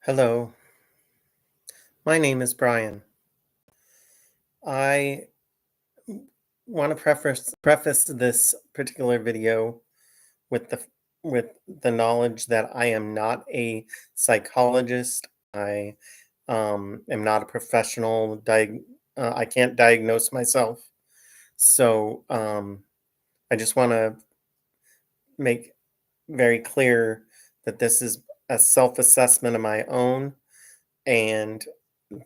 Hello, my name is Brian. I want to preface this particular video with the knowledge that I am not a psychologist. I am not a professional. I can't diagnose myself, so I just want to make very clear that this is a self-assessment of my own, and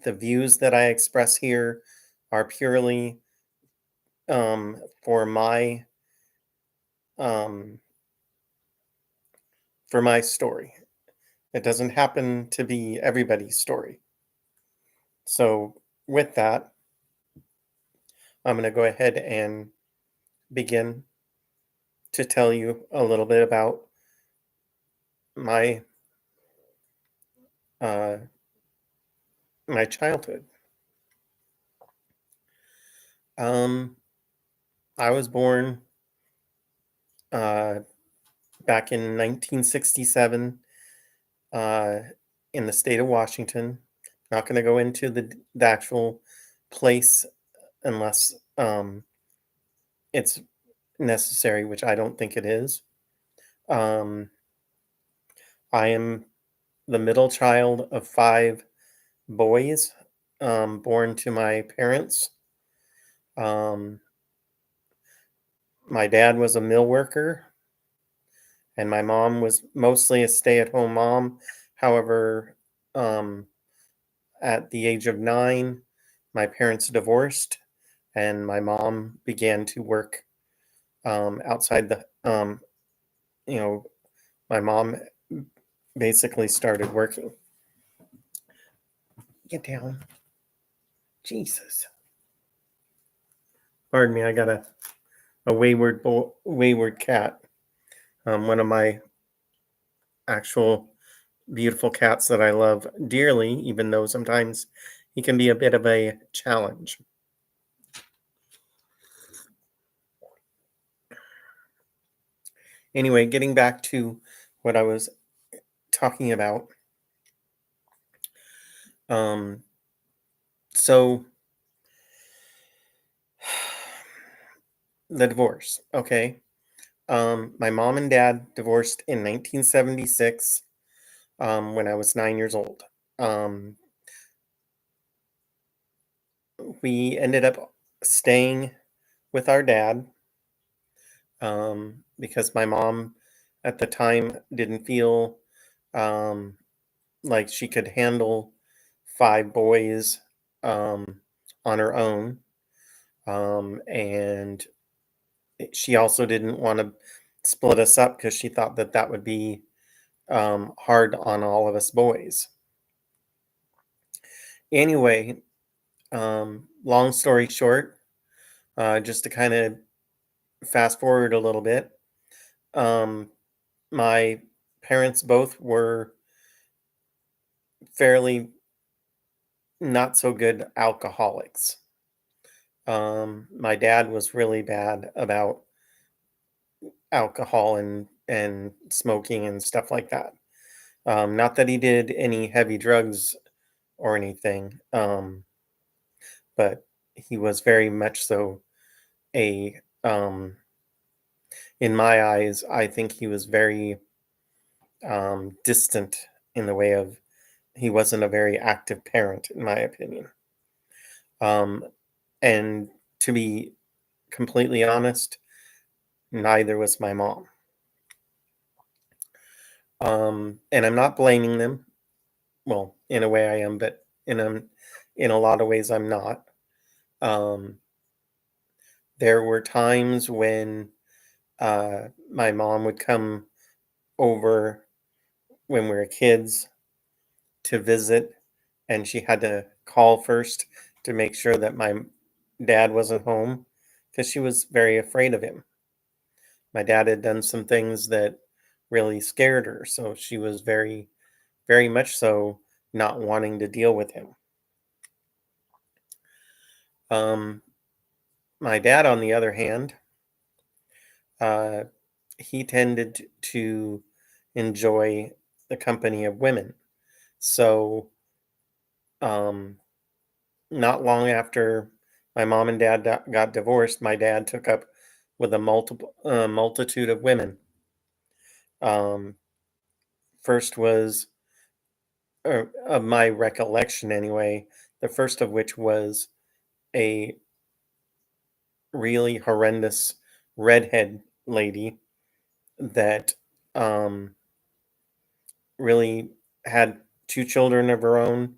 the views that I express here are purely for um my story. It doesn't happen to be everybody's story. So with that, I'm going to go ahead and begin to tell you a little bit about my uh my childhood. Um I was born uh back in 1967 uh in the state of Washington. Not going to go into the actual place unless it's necessary, which I don't think it is. Um, I am the middle child of five boys, born to my parents. Um, my dad was a mill worker, and my mom was mostly a stay-at-home mom. However, um, at the age of 9, my parents divorced, and my mom began to work outside the you know, my mom basically started working. Get down. Jesus. Pardon me, I got a wayward cat. One of my actual beautiful cats that I love dearly, even though sometimes he can be a bit of a challenge. Anyway, getting back to what I was talking about. Um, so the divorce, okay. My mom and dad divorced in 1976 when I was 9 years old. Um, we ended up staying with our dad because my mom at the time didn't feel um, like she could handle five boys um, on her own. And she also didn't want to split us up because she thought that that would be hard on all of us boys. Anyway, long story short, just to kind of fast forward a little bit, um, my parents both were fairly not so good alcoholics. My dad was really bad about alcohol and smoking and stuff like that. Not that he did any heavy drugs or anything, but he was very much so a in my eyes, I think he was very distant in the way of he wasn't a very active parent, in my opinion. Um, and to be completely honest, neither was my mom. And I'm not blaming them. Well, in a way I am, but in a lot of ways I'm not. Um, there were times when my mom would come over when we were kids to visit, and she had to call first to make sure that my dad wasn't home because she was very afraid of him. My dad had done some things that really scared her, so she was very much so not wanting to deal with him. Um, my dad, on the other hand, uh, he tended to enjoy the company of women. So, um, not long after my mom and dad got divorced, my dad took up with a multitude of women. Um, First was, of my recollection anyway, the first of which was a really horrendous redhead lady that um, really had two children of her own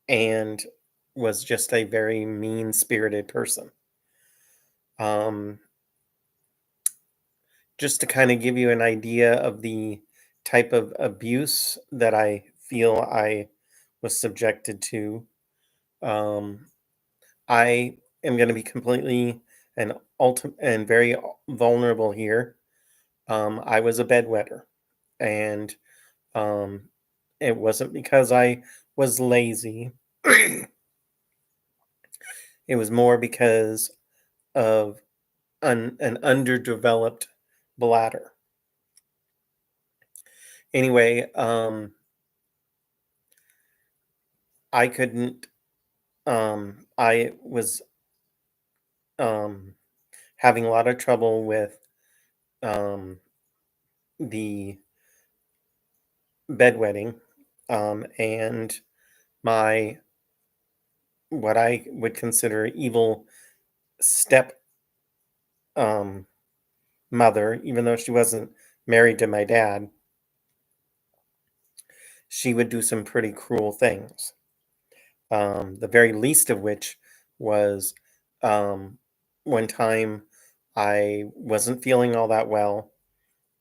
and was just a very mean spirited person. Um, just to kind of give you an idea of the type of abuse that I feel I was subjected to, um, I am going to be completely and ultimate and very vulnerable here. I was a bedwetter, and um, it wasn't because I was lazy. It was more because of an underdeveloped bladder. Anyway, I couldn't. I was um, having a lot of trouble with um, the bedwetting, and my what I would consider evil step um, mother, even though she wasn't married to my dad, she would do some pretty cruel things. The very least of which was um, one time I wasn't feeling all that well,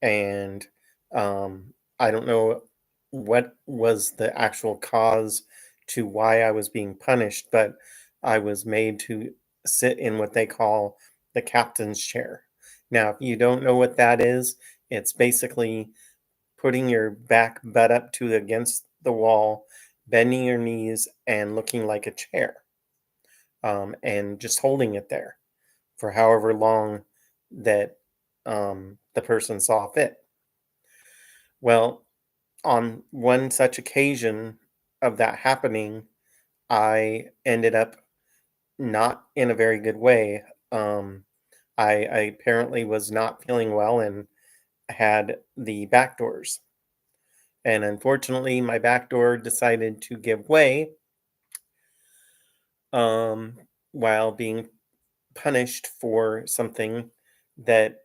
and I don't know what was the actual cause to why I was being punished, but I was made to sit in what they call the captain's chair. Now, if you don't know what that is, it's basically putting your back butt up to against the wall, bending your knees, and looking like a chair, and just holding it there for however long that the person saw fit. Well, on one such occasion of that happening, I ended up not in a very good way. I apparently was not feeling well and had the back doors. And unfortunately, my back door decided to give way, um, while being punished for something that,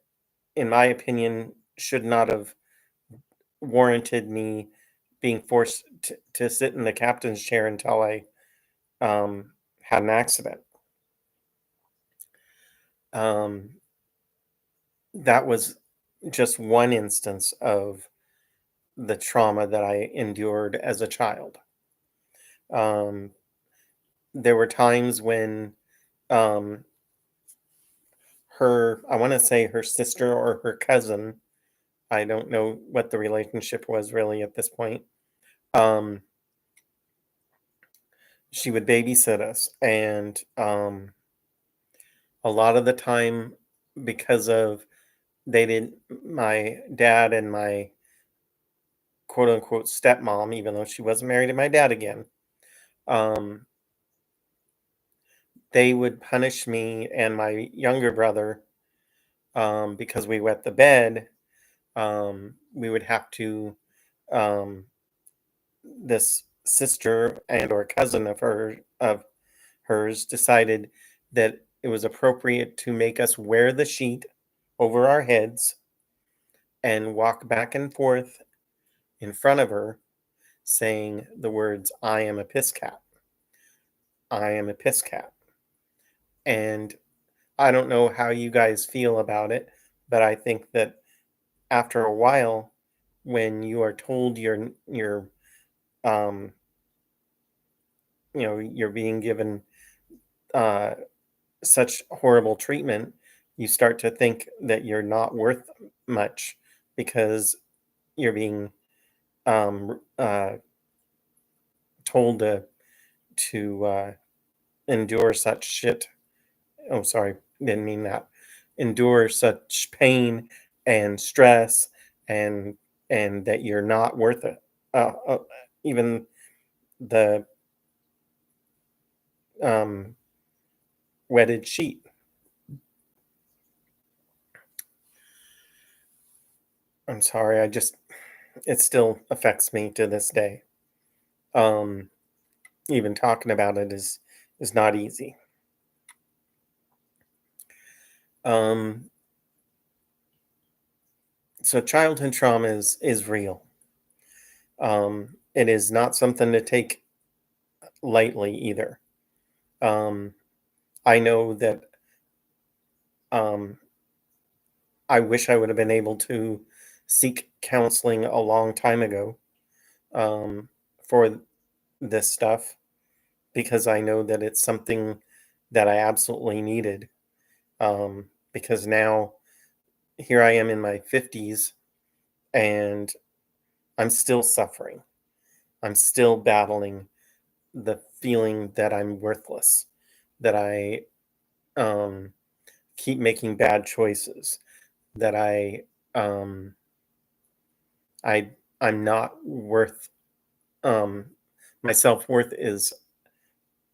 in my opinion, should not have warranted me being forced to sit in the captain's chair until I had an accident. Um, that was just one instance of the trauma that I endured as a child. Um, there were times when um, I want to say her sister or her cousin, I don't know what the relationship was really at this point. Um, she would babysit us, and a lot of the time, because of they didn't, my dad and my quote unquote stepmom, even though she wasn't married to my dad again, um, they would punish me and my younger brother, because we wet the bed. We would have to, um, this sister and or cousin of hers decided that it was appropriate to make us wear the sheet over our heads and walk back and forth in front of her saying the words, I am a piss cat. I am a piss cat. And I don't know how you guys feel about it, but I think that after a while, when you are told um you're being given uh such horrible treatment, you start to think that you're not worth much because you're being told to endure such shit. Oh, sorry, didn't mean that. Endure such pain and stress, and that you're not worth it. Uh, uh, even the um, wetted sheet. I'm sorry, it still affects me to this day. Um, Even talking about it is not easy. Um, so childhood trauma is real. It is not something to take lightly either. Um, I know that um, I wish I would have been able to seek counseling a long time ago um, for this stuff because I know that it's something that I absolutely needed. Because now here I am in my 50s and I'm still suffering. I'm still battling the feeling that I'm worthless, that I um, keep making bad choices, that um, I I'm not worth um, my self worth is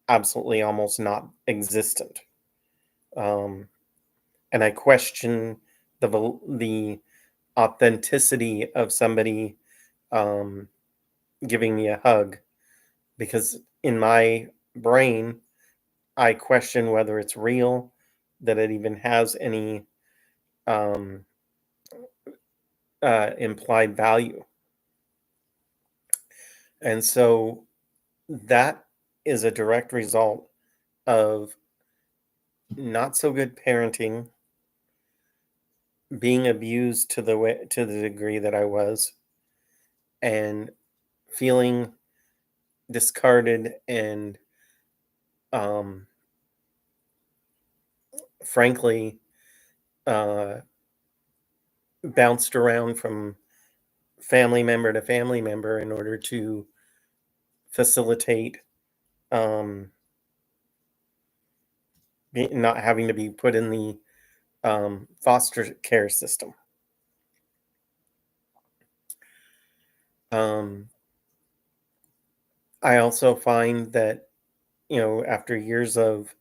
absolutely almost not existent, um, and I question the authenticity of somebody um, giving me a hug because in my brain I question whether it's real, that it even has any um, implied value. And so that is a direct result of not so good parenting, being abused to the degree that I was, and feeling discarded and um, frankly uh, bounced around from family member to family member in order to facilitate um, not having to be put in the foster care system. Um, I also find that after years of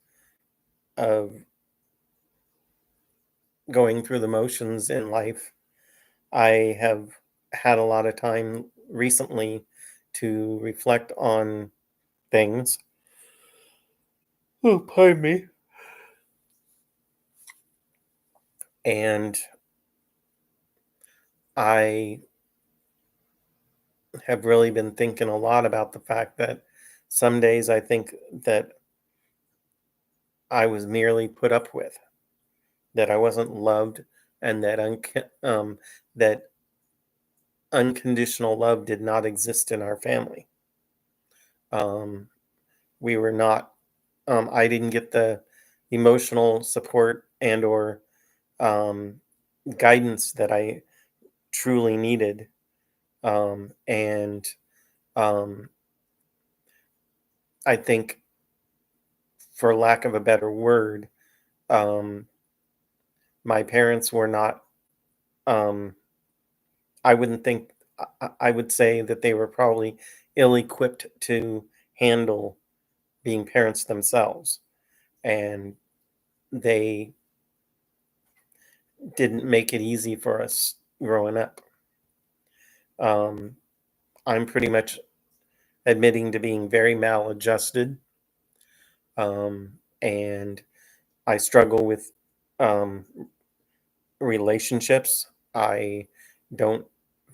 going through the motions in life, I have had a lot of time recently to reflect on things. Oh, pardon me. And I have really been thinking a lot about the fact that some days I think that I was merely put up with, that I wasn't loved, and that unconditional love did not exist in our family. Um, we were not. I didn't get the emotional support and or um, guidance that I truly needed, and um, I think, for lack of a better word, um, my parents were not. Um, I wouldn't think. I would say that they were probably ill-equipped to handle being parents themselves, and they didn't make it easy for us growing up. Um, I'm pretty much admitting to being very maladjusted, and I struggle with um, relationships. I don't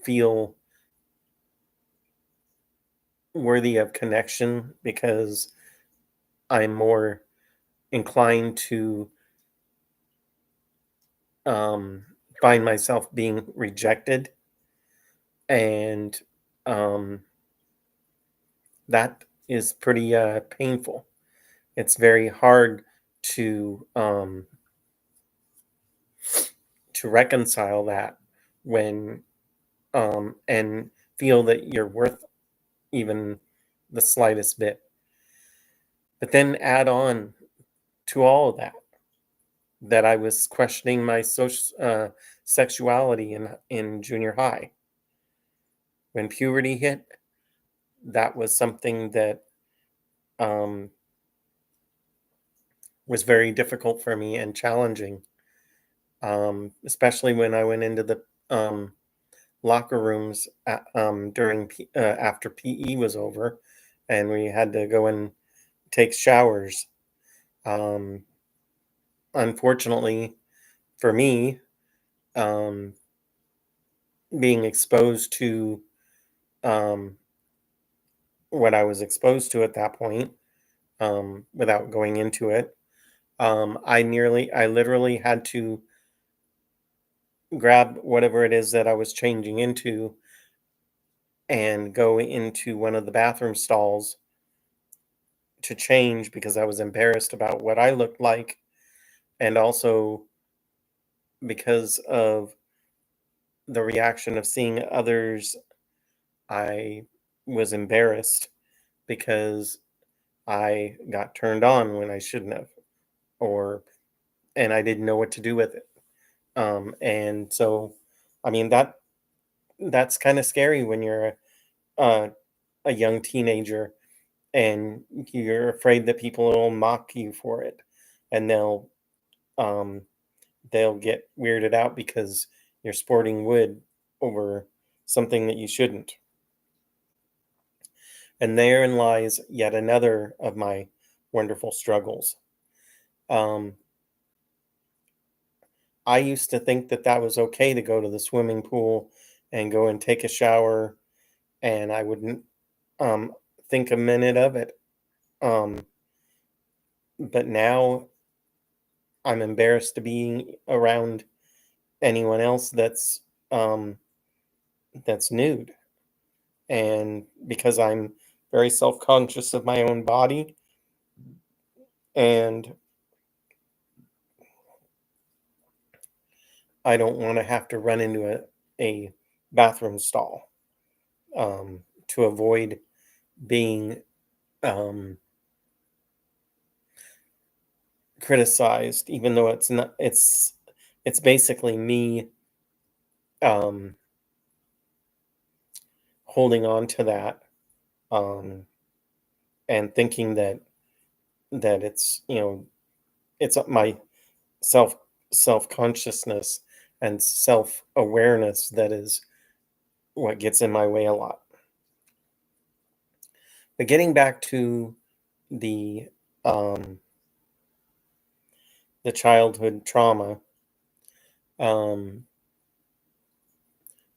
feel worthy of connection because I'm more inclined to um, find myself being rejected, and um, that is pretty painful. It's very hard to reconcile that when and feel that you're worth even the slightest bit. But then add on to all of that I was questioning my sexuality in junior high. When puberty hit, that was something that um, was very difficult for me and challenging, especially when I went into the locker rooms after PE was over, and we had to go and take showers. Um, Unfortunately for me, um, being exposed to um, what I was exposed to at that point, without going into it, I literally had to grab whatever it is that I was changing into and go into one of the bathroom stalls to change because I was embarrassed about what I looked like, and also because of the reaction of seeing others. I was embarrassed because I got turned on when I shouldn't have, or and I didn't know what to do with it. And so, I mean that's kind of scary when you're a, a young teenager and you're afraid that people will mock you for it, and um, they'll get weirded out because you're sporting wood over something that you shouldn't. And therein lies yet another of my wonderful struggles. Um, I used to think that that was okay to go to the swimming pool and go and take a shower, and I wouldn't um, think a minute of it. Um, but now I'm embarrassed to be around anyone else um, that's nude, and because I'm very self conscious of my own body, and I don't want to have to run into a bathroom stall to avoid being um, criticized, even though it's not. It's basically me um, holding on to that um, and thinking that it's it's my self self consciousness and self awareness that is what gets in my way a lot. But getting back to the um, the childhood trauma, um,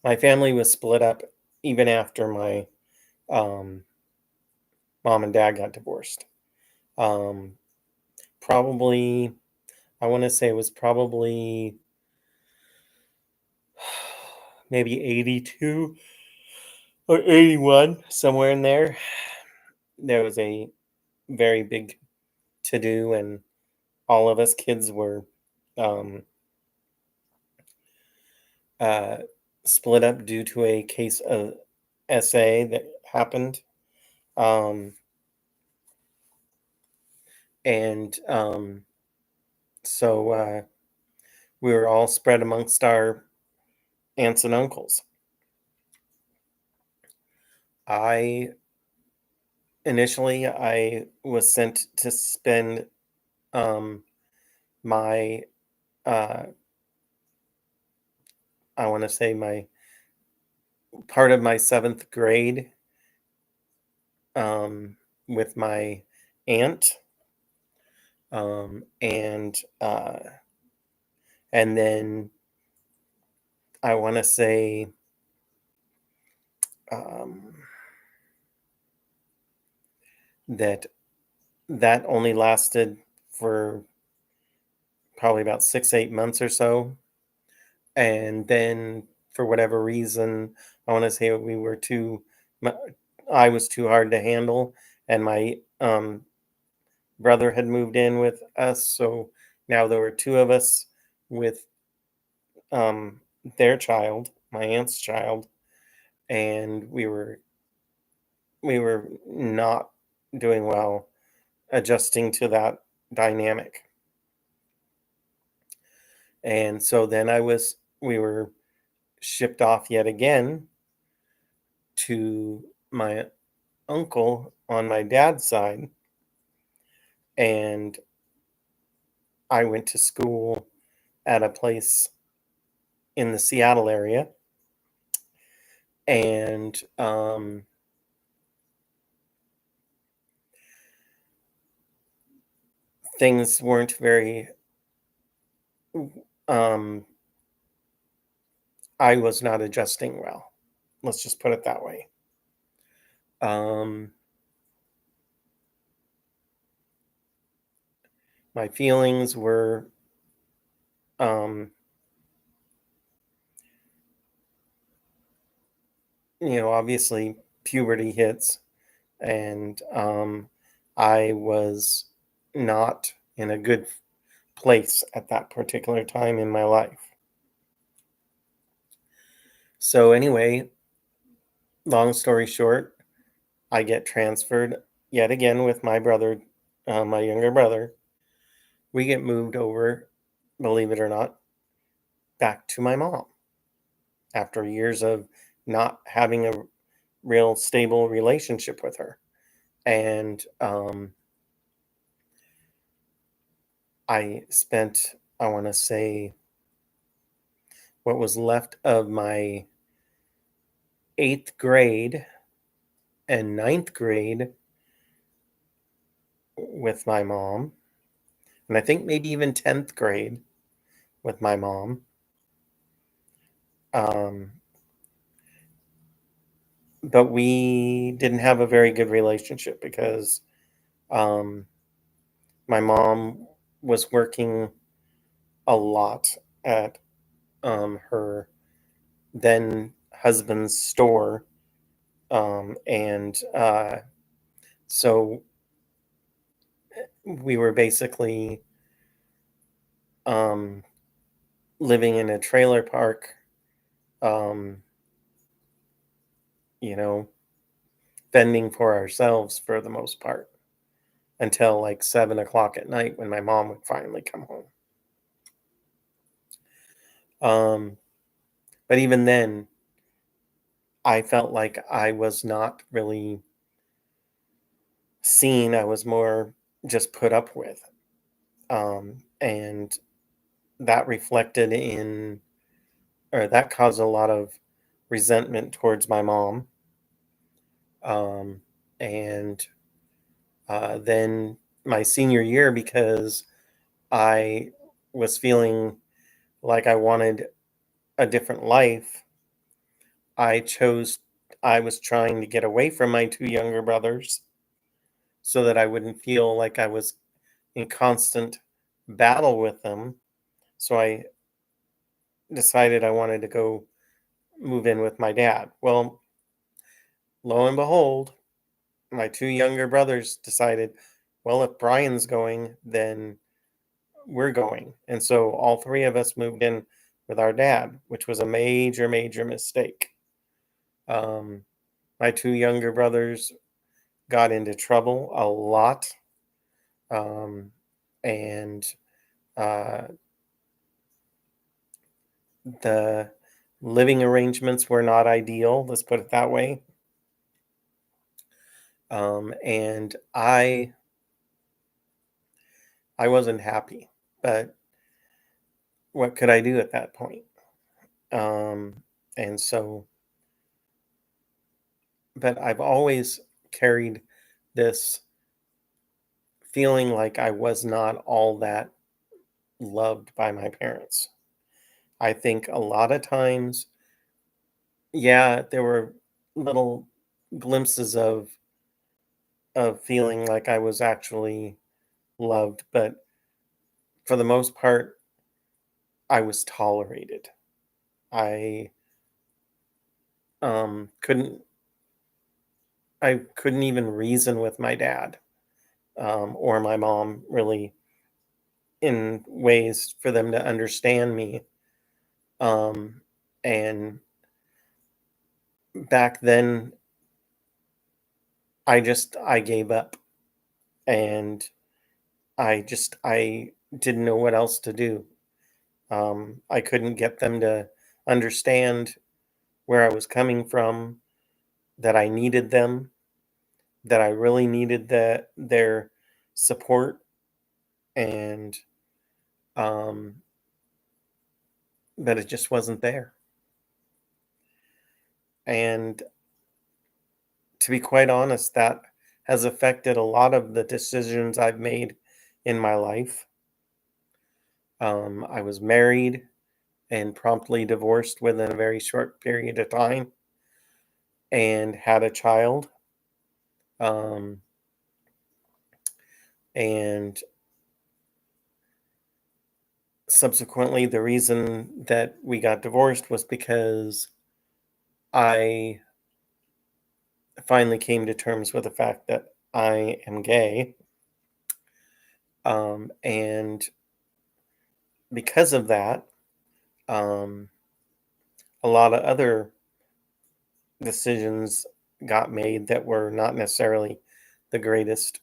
my family was split up even after my um, mom and dad got divorced. Um, Probably, I want to say it was probably maybe 82 or 81, somewhere in there. There was a very big to do, and all of us kids were um, uh, split up due to a case of SA that happened. Um, and so we were all spread amongst our aunts and uncles. I I was sent to spend um, my uh, I want to say my part of my seventh grade um, with my aunt, um, and uh, and then I want to say um, that that only lasted for probably about 6 8 months or so, and then for whatever reason, I want to say mu- I was too hard to handle, and my brother had moved in with us, so now there were two of us with um, their child, my aunt's child, and we were not doing well adjusting to that dynamic. And so then we were shipped off yet again to my uncle on my dad's side, and I went to school at a place in the Seattle area, and things weren't very. Um, I was not adjusting well. Let's just put it that way. Um, my feelings were, um, obviously puberty hits, and I was not in a good place at that particular time in my life. So, anyway, long story short, I get transferred yet again with my brother, my younger brother. We get moved over, believe it or not, back to my mom after years of not having a real stable relationship with her. And I spent, I want to say, what was left of my eighth grade and ninth grade with my mom, and I think maybe even 10th grade with my mom. Um, but we didn't have a very good relationship because um, my mom was working a lot at her then husband's store. And so we were basically um, living in a trailer park, um, you know, fending for ourselves for the most part until like 7 o'clock at night when my mom would finally come home. Um, but even then, I felt like I was not really seen. I was more just put up with. And that reflected in, or that caused a lot of resentment towards my mom. Um, and then my senior year, because I was feeling like I wanted a different life, I chose, I was trying to get away from my two younger brothers so that I wouldn't feel like I was in constant battle with them. So I decided I wanted to go move in with my dad. Well, lo and behold, my two younger brothers decided, well, if Brian's going, then we're going. And so all three of us moved in with our dad, which was a major, major mistake. Um, my two younger brothers got into trouble a lot. Um, and uh, the living arrangements were not ideal, let's put it that way. And I wasn't happy, but what could I do at that point? Um, and so, but I've always carried this feeling like I was not all that loved by my parents. I think a lot of times, yeah, there were little glimpses of feeling like I was actually loved, but for the most part, I was tolerated. I couldn't I couldn't even reason with my dad or my mom really in ways for them to understand me. Um, and back then, I gave up, and I didn't know what else to do. I couldn't get them to understand where I was coming from, that I needed them. that I really needed their support, and um, that it just wasn't there. And to be quite honest, that has affected a lot of the decisions I've made in my life. I was married and promptly divorced within a very short period of time and had a child. Um, and subsequently, the reason that we got divorced was because I finally came to terms with the fact that I am gay. And because of that, um, a lot of other decisions got made that were not necessarily the greatest.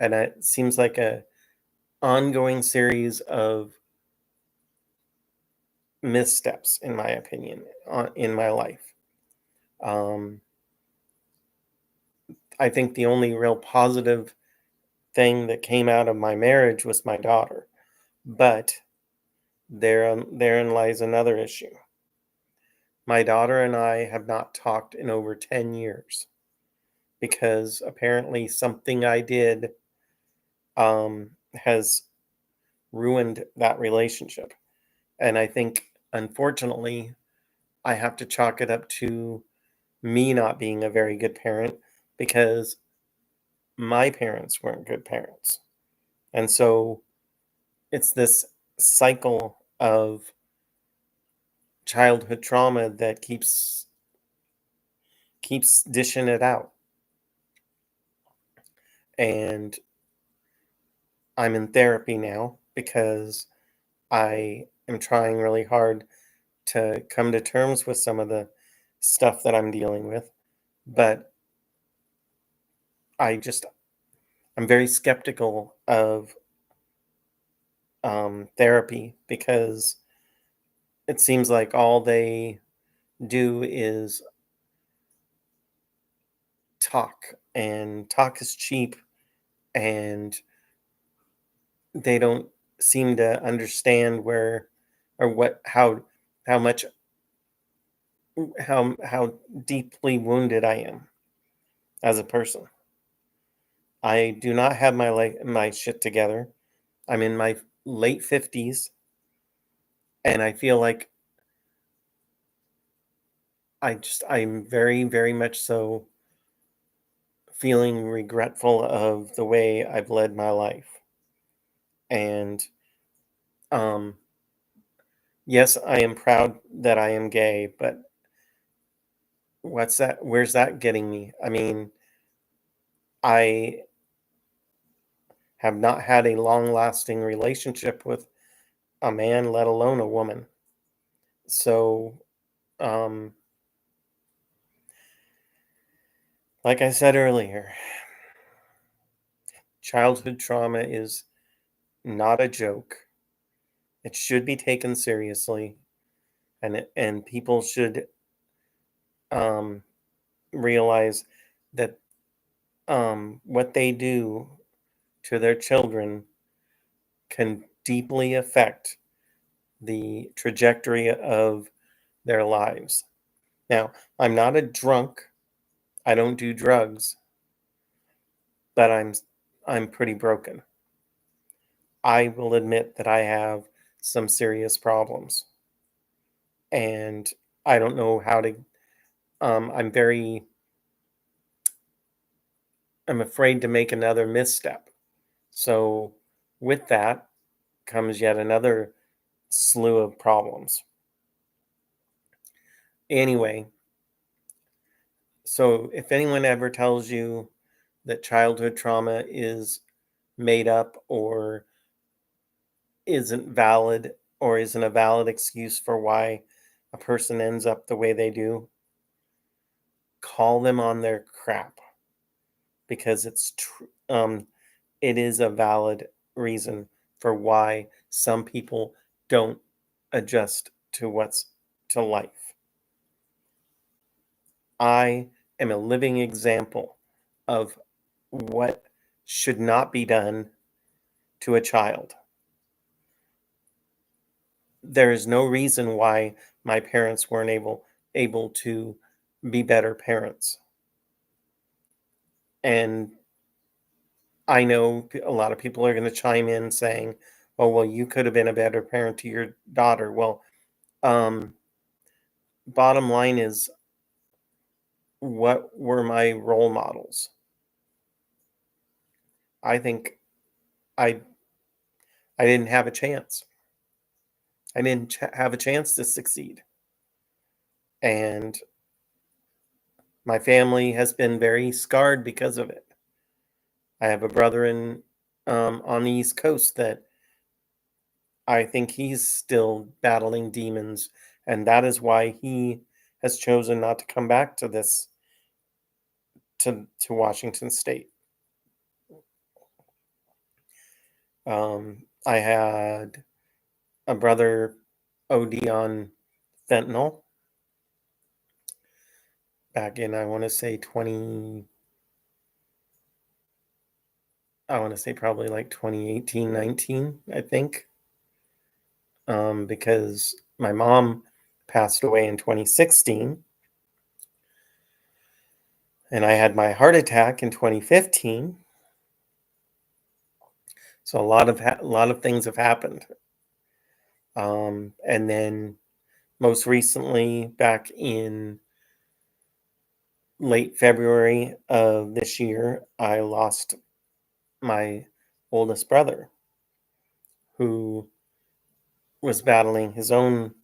And it seems like a ongoing series of missteps, in my opinion, in my life. Um, I think the only real positive thing that came out of my marriage was my daughter, but therein lies another issue. My daughter and I have not talked in over 10 years because apparently something I did has ruined that relationship. And I think, unfortunately, I have to chalk it up to me not being a very good parent because my parents weren't good parents. And so it's this cycle of childhood trauma that keeps dishing it out. And I'm in therapy now because I am trying really hard to come to terms with some of the stuff that I'm dealing with. But I just I'm very skeptical of therapy because it seems like all they do is talk, and talk is cheap, and they don't seem to understand where or what how much how deeply wounded I am as a person. I do not have my shit together. I'm in my late 50s, and I feel like I'm very, very much so feeling regretful of the way I've led my life. And um yes, I am proud that I am gay, but where's that getting me? I mean, I have not had a long-lasting relationship with a man, let alone a woman. So, um like I said earlier, childhood trauma is not a joke. It should be taken seriously, and people should um realize that what they do to their children can deeply affect the trajectory of their lives. Now, I'm not a drunk. I don't do drugs, but I'm pretty broken. I will admit that I have some serious problems, and I don't know how to I'm afraid to make another misstep. So with that comes yet another slew of problems. Anyway, so if anyone ever tells you that childhood trauma is made up or isn't valid or isn't a valid excuse for why a person ends up the way they do, call them on their crap because it is a valid reason for why some people don't adjust to what's to life. I am a living example of what should not be done to a child. There is no reason why my parents weren't able to be better parents. And I know a lot of people are going to chime in saying, "Oh, well, you could have been a better parent to your daughter." Well, um, bottom line is, what were my role models? I think I I didn't have a chance. I didn't have a chance to succeed, and my family has been very scarred because of it. I have a brother in on the East Coast that I think he's still battling demons, and that is why he has chosen not to come back to this to Washington State. I had a brother OD on fentanyl back in I want to say probably like 2018, 19, I think. Because my mom passed away in 2016 and I had my heart attack in 2015. So a lot of things have happened. And then most recently, back in late February of this year, I lost my oldest brother who was battling his own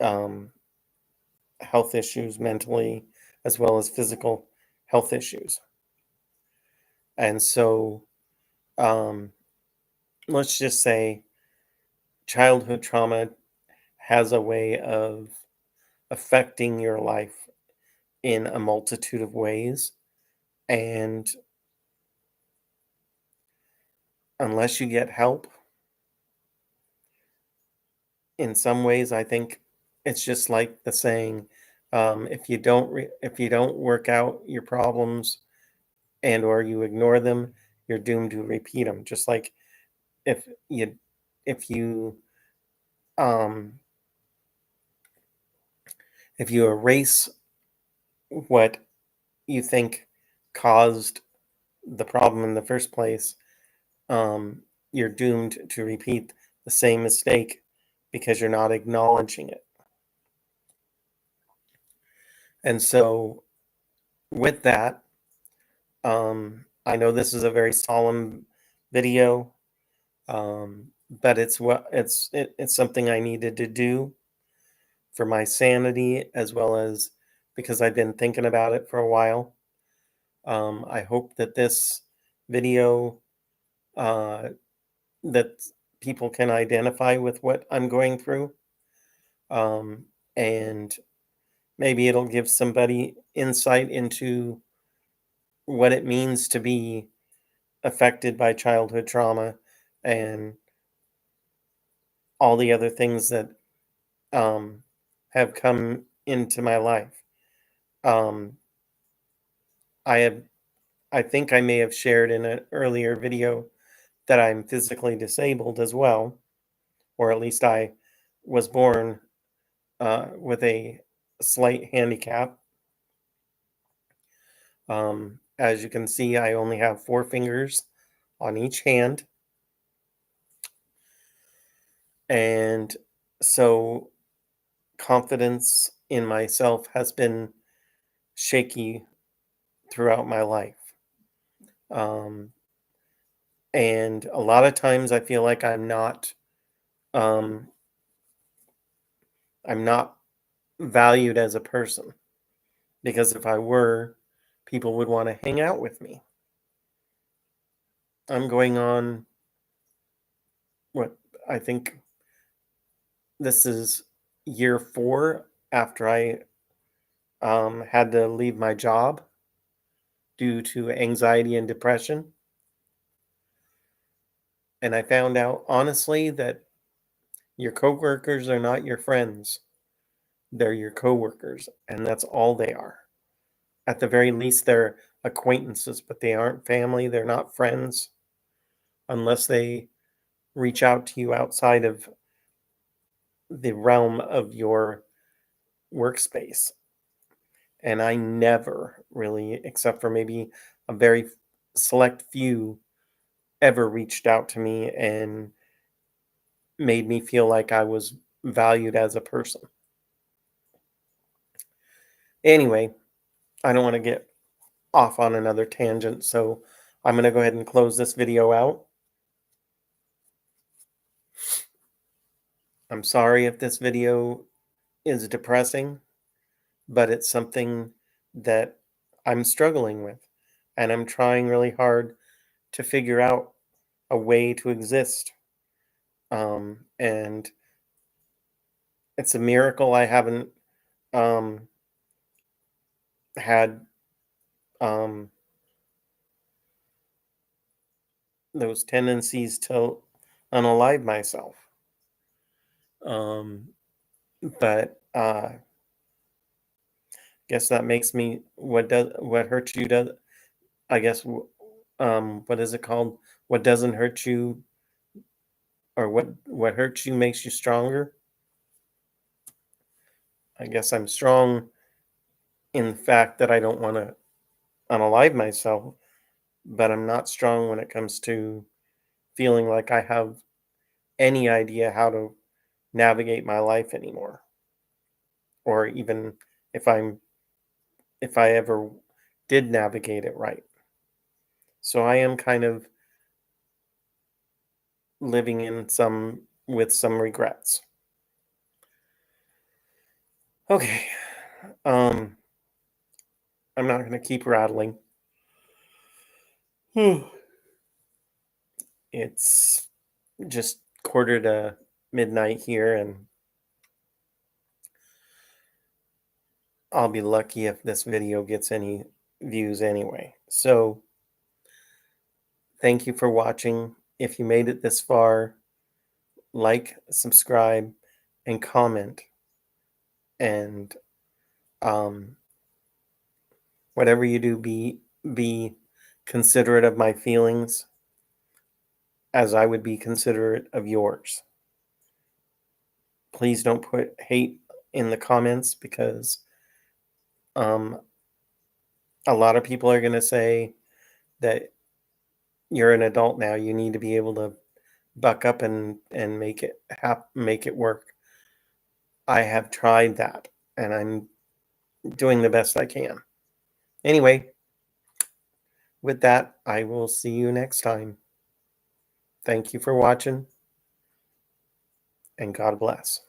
um, health issues mentally as well as physical health issues. And so, um, let's just say childhood trauma has a way of affecting your life in a multitude of ways. And unless you get help, in some ways, I think it's just like the saying, if you don't work out your problems and or you ignore them, you're doomed to repeat them. Just like if you if you um, if you erase what you think caused the problem in the first place, um, you're doomed to repeat the same mistake because you're not acknowledging it. And so, with that, I know this is a very solemn video, but it's something I needed to do for my sanity as well as because I've been thinking about it for a while. I hope that this video uh, that people can identify with what I'm going through, um, and maybe it'll give somebody insight into what it means to be affected by childhood trauma and all the other things that um, have come into my life. Um, I have, I think I may have shared in an earlier video that I'm physically disabled as well, or at least I was born with a slight handicap. As you can see, I only have four fingers on each hand, and so confidence in myself has been shaky throughout my life. Um, and a lot of times I feel like um, I'm not valued as a person because if I were, people would want to hang out with me. I'm going on what I think this is year four after I had to leave my job due to anxiety and depression. And I found out honestly that your coworkers are not your friends. They're your coworkers, and that's all they are. At the very least, they're acquaintances, but they aren't family, they're not friends unless they reach out to you outside of the realm of your workspace. And I never really, except for maybe a very select few, ever reached out to me and made me feel like I was valued as a person. Anyway, I don't want to get off on another tangent, so I'm going to go ahead and close this video out. I'm sorry if this video is depressing, but it's something that I'm struggling with, and I'm trying really hard to figure out a way to exist. And it's a miracle I haven't um, had um, those tendencies to unalive myself. Um, but guess that makes me what hurts you does. I guess what is it called? What doesn't hurt you, or what hurts you makes you stronger. I guess I'm strong in the fact that I don't want to unalive myself, but I'm not strong when it comes to feeling like I have any idea how to navigate my life anymore, or even if I'm if I ever did navigate it right. So I am kind of living in some with some regrets. Okay. Um I'm not going to keep rattling. It's just quarter to midnight here, and I'll be lucky if this video gets any views anyway. So, thank you for watching. If you made it this far, like, subscribe, and comment. And um, whatever you do, be considerate of my feelings as I would be considerate of yours. Please don't put hate in the comments, because um, a lot of people are going to say that you're an adult now. You need to be able to buck up and make it work. I have tried that, and I'm doing the best I can. Anyway, with that, I will see you next time. Thank you for watching, and God bless.